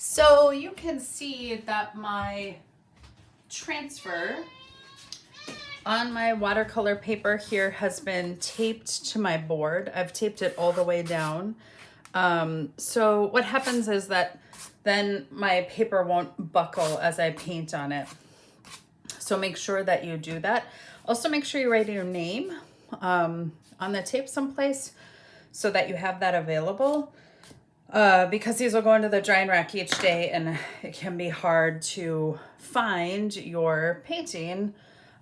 So you can see that my transfer on my watercolor paper here has been taped to my board. I've taped it all the way down. So what happens is that then my paper won't buckle as I paint on it. So make sure that you do that. Also make sure you write your name on the tape someplace so that you have that available. Because these will go into the drying rack each day and it can be hard to find your painting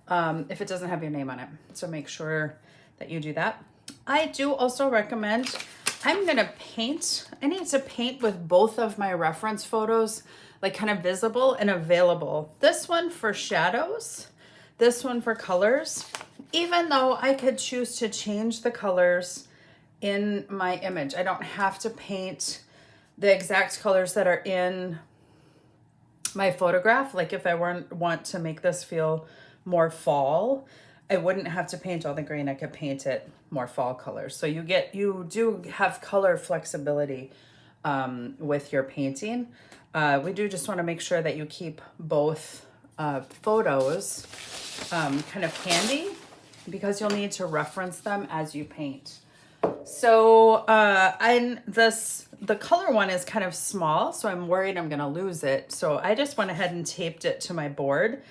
if it doesn't have your name on it. So make sure that you do that. I do also recommend, I'm gonna paint, I need to paint with both of my reference photos, like kind of visible and available. This one for shadows, this one for colors, even though I could choose to change the colors in my image. I don't have to paint the exact colors that are in my photograph. Like if I want to make this feel more fall, I wouldn't have to paint all the green. I could paint it more fall colors. So you do have color flexibility with your painting. We do just want to make sure that you keep both photos kind of handy because you'll need to reference them as you paint. So the color one is kind of small, so I'm worried I'm gonna lose it. So I just went ahead and taped it to my board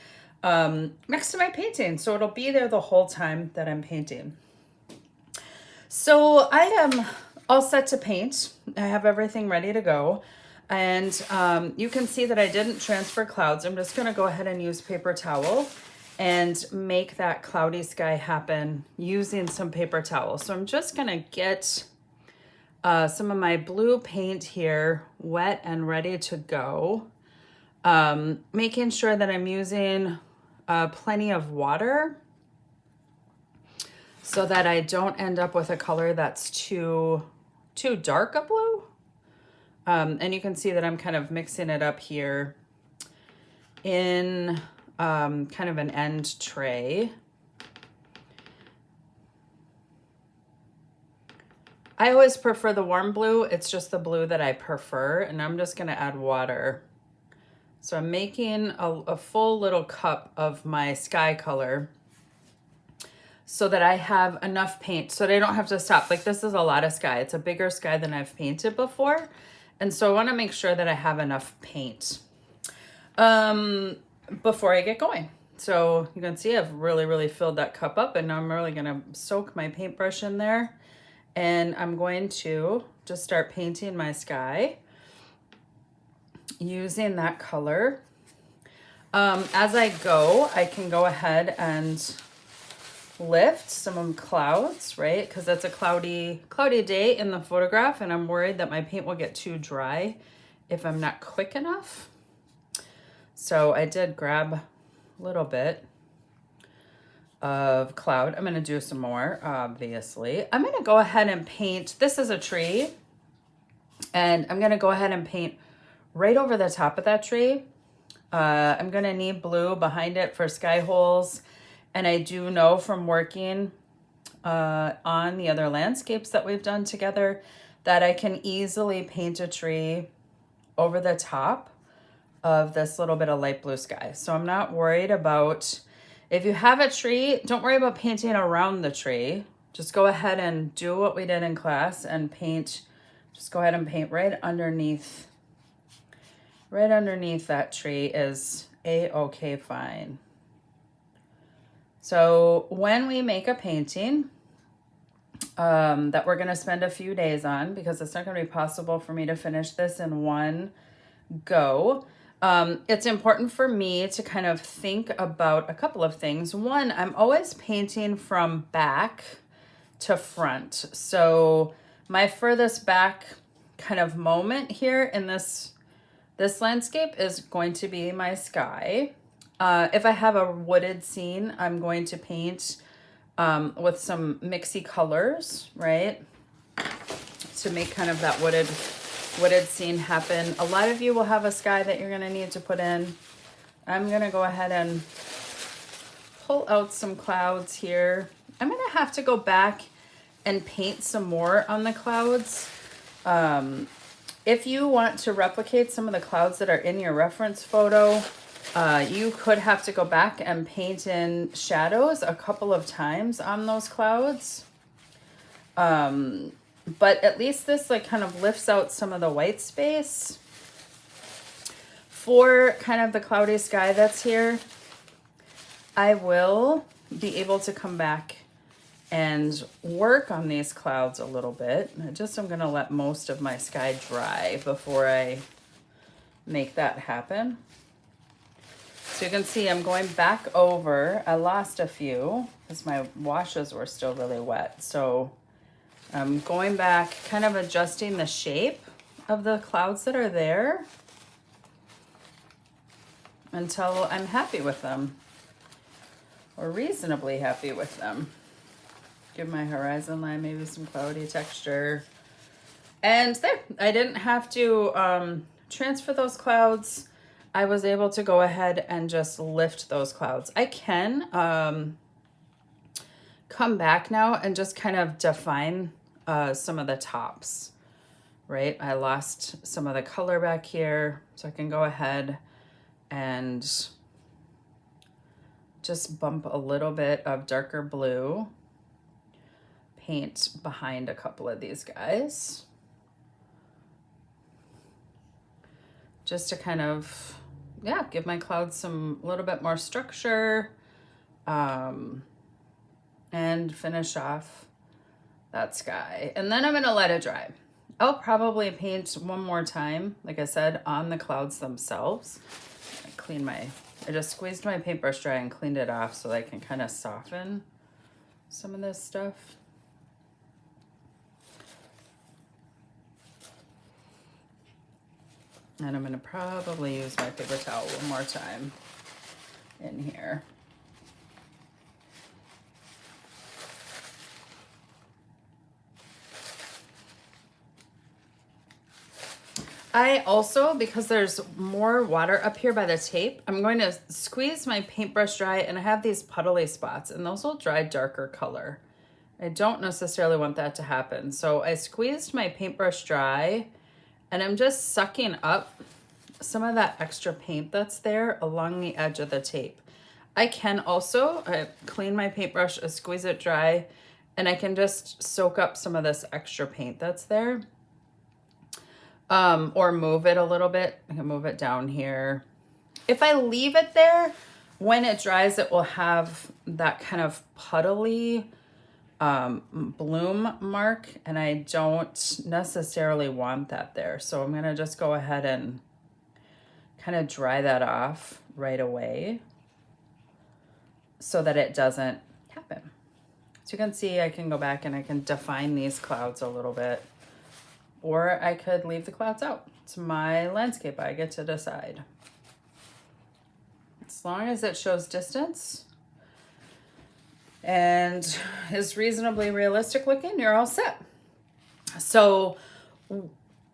next to my painting. So it'll be there the whole time that I'm painting. So I am all set to paint. I have everything ready to go. And you can see that I didn't transfer clouds. I'm just gonna go ahead and use paper towel and make that cloudy sky happen using some paper towel. So I'm just gonna get some of my blue paint here wet and ready to go. Making sure that I'm using plenty of water so that I don't end up with a color that's too dark a blue. And you can see that I'm kind of mixing it up here in kind of an end tray. I always prefer the warm blue. It's just the blue that I prefer, and I'm just gonna add water. So I'm making a full little cup of my sky color so that I have enough paint so that I don't have to stop. Like this is a lot of sky. It's a bigger sky than I've painted before. And so I wanna make sure that I have enough paint before I get going. So you can see I've really filled that cup up, and now I'm really gonna soak my paintbrush in there, and I'm going to just start painting my sky using that color. As I go, I can go ahead and lift some clouds, right? Because that's a cloudy day in the photograph, and I'm worried that my paint will get too dry if I'm not quick enough. So I did grab a little bit of cloud. I'm gonna do some more, obviously. I'm gonna go ahead and paint, this is a tree, and I'm gonna go ahead and paint right over the top of that tree. I'm gonna need blue behind it for sky holes. And I do know from working on the other landscapes that we've done together that I can easily paint a tree over the top of this little bit of light blue sky. So I'm not worried about, if you have a tree, don't worry about painting around the tree. Just go ahead and do what we did in class and paint, just go ahead and paint right underneath that tree is a-okay fine. So when we make a painting that we're gonna spend a few days on, because it's not gonna be possible for me to finish this in one go, it's important for me to kind of think about a couple of things. One, I'm always painting from back to front. So my furthest back kind of moment here in this landscape is going to be my sky. If I have a wooded scene, I'm going to paint with some mixy colors, right? To make kind of that wooded scene happen. A lot of you will have a sky that you're gonna need to put in. I'm gonna go ahead and pull out some clouds here. I'm gonna have to go back and paint some more on the clouds If you want to replicate some of the clouds that are in your reference photo, you could have to go back and paint in shadows a couple of times on those clouds. But at least this like kind of lifts out some of the white space for kind of the cloudy sky that's here. I will be able to come back and work on these clouds a little bit. I'm gonna let most of my sky dry before I make that happen. So you can see I'm going back over. I lost a few because my washes were still really wet. So I'm going back, kind of adjusting the shape of the clouds that are there until I'm happy with them, or reasonably happy with them. Give my horizon line maybe some cloudy texture. And there, I didn't have to transfer those clouds. I was able to go ahead and just lift those clouds. I can come back now and just kind of define some of the tops, right? I lost some of the color back here, so I can go ahead and just bump a little bit of darker blue, paint behind a couple of these guys, just to kind of, yeah, give my clouds some a little bit more structure, and finish off that sky. And then I'm gonna let it dry. I'll probably paint one more time, like I said, on the clouds themselves. I just squeezed my paintbrush dry and cleaned it off so that I can kind of soften some of this stuff. And I'm gonna probably use my paper towel one more time in here. I also, because there's more water up here by the tape, I'm going to squeeze my paintbrush dry, and I have these puddly spots, and those will dry darker color. I don't necessarily want that to happen. So I squeezed my paintbrush dry, and I'm just sucking up some of that extra paint that's there along the edge of the tape. I can also clean my paintbrush, squeeze it dry, and I can just soak up some of this extra paint that's there. Or move it a little bit. I can move it down here. If I leave it there, when it dries, it will have that kind of puddly bloom mark, and I don't necessarily want that there. So I'm gonna just go ahead and kind of dry that off right away so that it doesn't happen. So you can see I can go back and I can define these clouds a little bit. Or I could leave the clouds out. It's my landscape. I get to decide. As long as it shows distance and is reasonably realistic looking, you're all set. So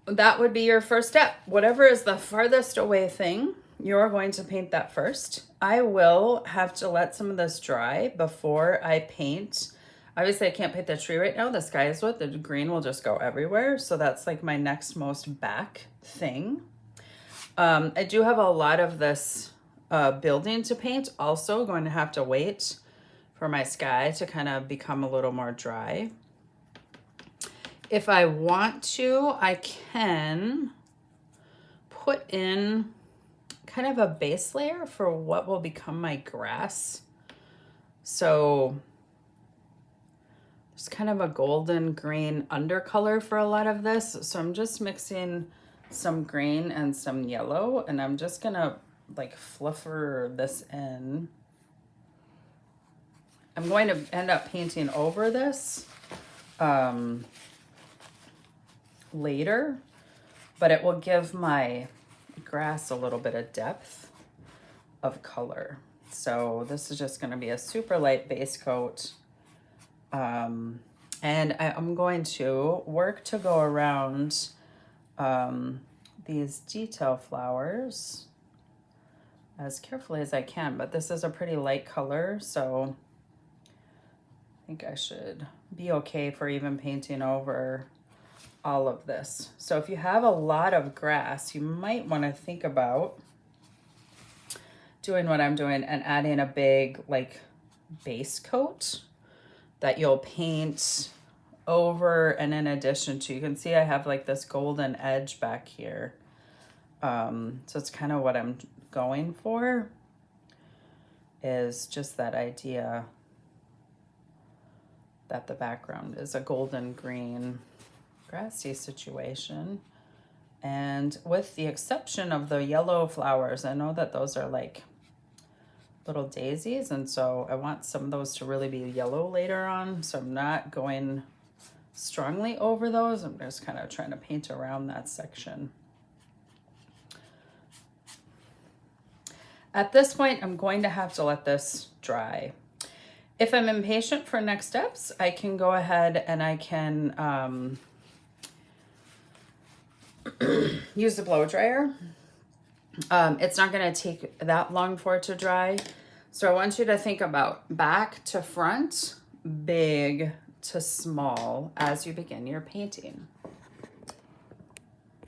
that would be your first step. Whatever is the farthest away thing, you're going to paint that first. I will have to let some of this dry before I paint. Obviously, I can't paint the tree right now. The sky is wet. The green will just go everywhere. So that's like my next most back thing. I do have a lot of this building to paint. Also going to have to wait for my sky to kind of become a little more dry. If I want to, I can put in kind of a base layer for what will become my grass. So it's kind of a golden green undercolor for a lot of this. So I'm just mixing some green and some yellow, and I'm just gonna like fluffer this in. I'm going to end up painting over this later, but it will give my grass a little bit of depth of color. So this is just gonna be a super light base coat. And I'm going to work to go around these detail flowers as carefully as I can, but this is a pretty light color, so I think I should be okay for even painting over all of this. So if you have a lot of grass, you might want to think about doing what I'm doing and adding a big like base coat that you'll paint over and in addition to. You can see I have like this golden edge back here. So it's kind of what I'm going for, is just that idea that the background is a golden green grassy situation. And with the exception of the yellow flowers, I know that those are like little daisies, and so I want some of those to really be yellow later on, so I'm not going strongly over those. I'm just kind of trying to paint around that section. At this point, I'm going to have to let this dry. If I'm impatient for next steps, I can go ahead and I can use the blow dryer. It's not going to take that long for it to dry. So I want you to think about back to front, big to small as you begin your painting.